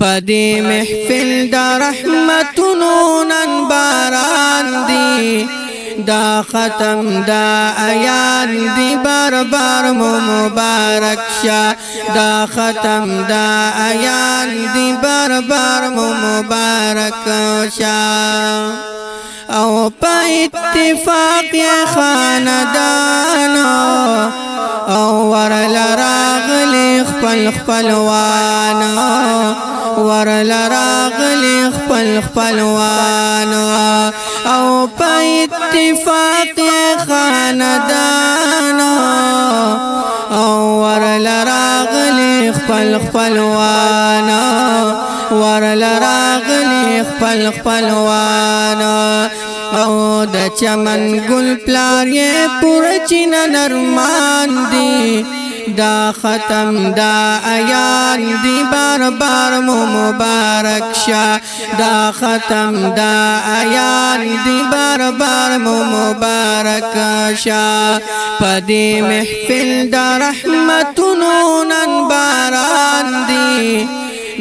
پدی محفل دا رحمتونو نن باران دی دا ختم دا ایان دی بار بار مبارک شا دا ختم دا ایان دی بار بار مبارک شا او پا اتفاق خاندان او ورل راغلی خپل خپلوانا ورل راغلی خپل خپلوانا او پا اتفاق خاندان او ورل راغلی خپل خپلوانا ورل راغلی خپل خپلوانا او د چمن گل پلار یہ پورچین نرمان دی دا ختم دا ایان دی بار بار مبارک شا دا ختم دا ایان دی بار بار مبارک شا پدی محفل دا رحمتونو نن باران دی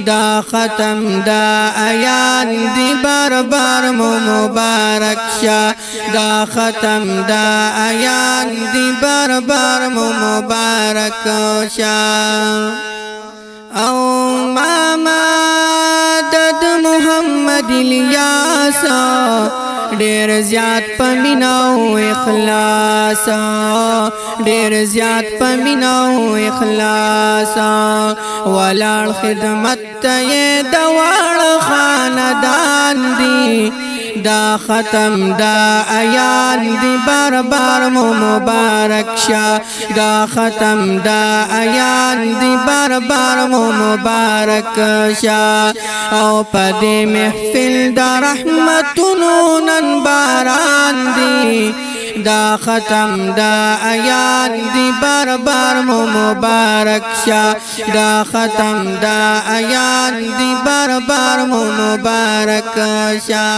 دا ختم دا ایان دی بار بار مبارک شا دا ختم دا ایان دی بار بار مبارک شا او ماما دد محمد الیاسا ډیر زیات پمیناو اخلاص ډیر زیات پمیناو اخلاص ولال خدمت ته د واړ خاندان دی دا ختم دا ایان دی بار بار مبارک شا دا ختم دا ایان دی بار بار مبارک شا او پدی محفل دا رحمتونو نن باران دی دا ختم دا ایان دی بار بار مبارک شا دا ختم دا ایان دی بار بار مبارک شا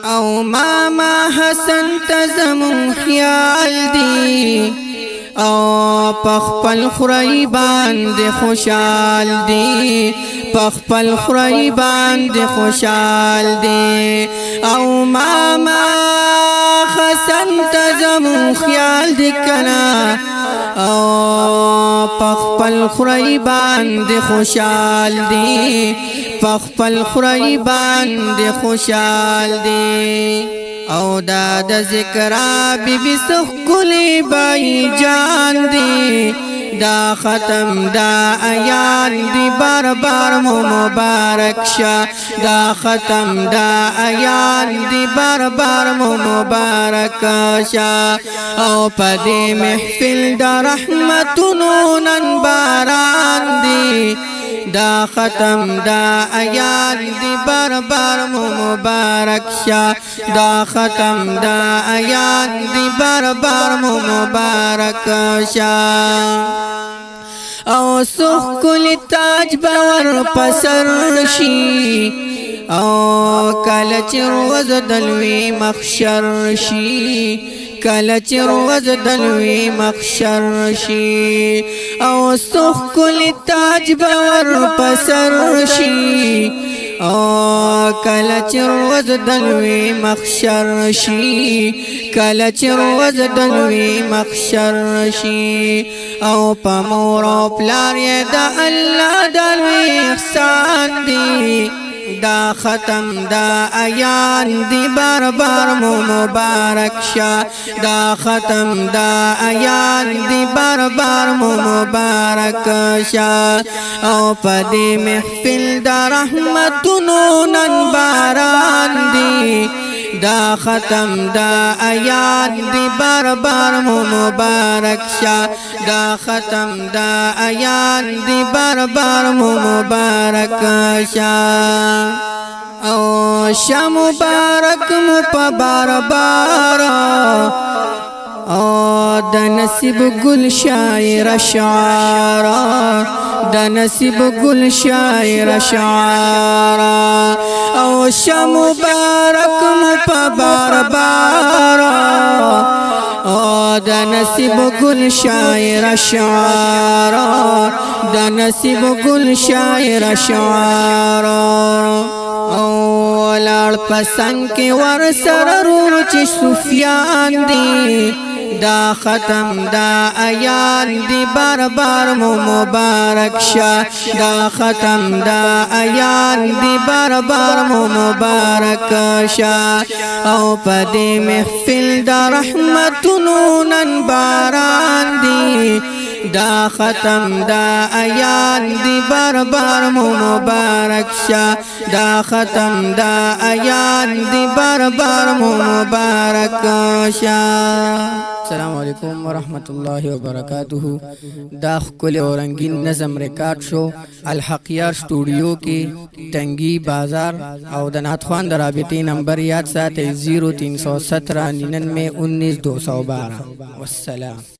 او ماما حسن تزمون خیال دی او پخپل خرائی باند خوشحال دی پخپل خرائی باند خوشحال دی او ماما حسن تزمون خیال دی کنا او پخپل خرائی باند خوشحال دی پخپل خرائی باند خوشحال دی او دا د ذکر بی بی سخکلی بائی جان دی دا ختم دا ایان دی بار بار مبارک شا دا ختم دا ایان دی بار بار مبارک شا او پدی محفل دا رحمتونو نن باران دی دا ختم دا ایان دی بار بار مبارک شا دا ختم دا ایان دی بار بار مبارک شا او سخ کل تاج باور پسر شی او کلچ روز دلوی مخشر شی کلچ روز دلوی مخشر شی او سخ کل تاج باور پسر شی او کلچ روز دلوی مخشر شی کلچ روز دلوی مخشر شی او پمور او پلار یې د الله دلوی احسان دی دا ختم دا ایان دی بار بار مبارک شا دا ختم دا ایان دی بار بار مبارک شا او پدی محفل دا رحمتونو نن باران دی دا ختم دا ایان دی بار بار مبارک شا دا ختم دا ایان دی بار بار مبارک شا او شا مبارک مو پا بار بارا او د نصیب گل شاعر شعارا د نصیب گل شاعر شعارا او شا مبارک مو پا بار بارا او د نصیب گل شاعر اشعار د نصیب گل شاعر اشعار او لړ پسنګ کې ور سره رو چې سفیان دی دا ختم دا ایان دی بار بار مو مبارک شا دا ختم دا ایان دی بار بار مو مبارک شا او پدې محفل دا رحمتونو نن باران دی دا ختم دا ایان دی بار بار مو مبارک شا دا ختم دا ایان دی بار بار مو مبارک شا السلام علیکم ورحمت الله وبرکاتہ دا خپل او رنگین نظم ریکارډ شو الحقیار سټوډیو کې ټنګي بازار او د نعت خوان د رابطې نمبر یاد ساتئ 0317 99 19 212 والسلام.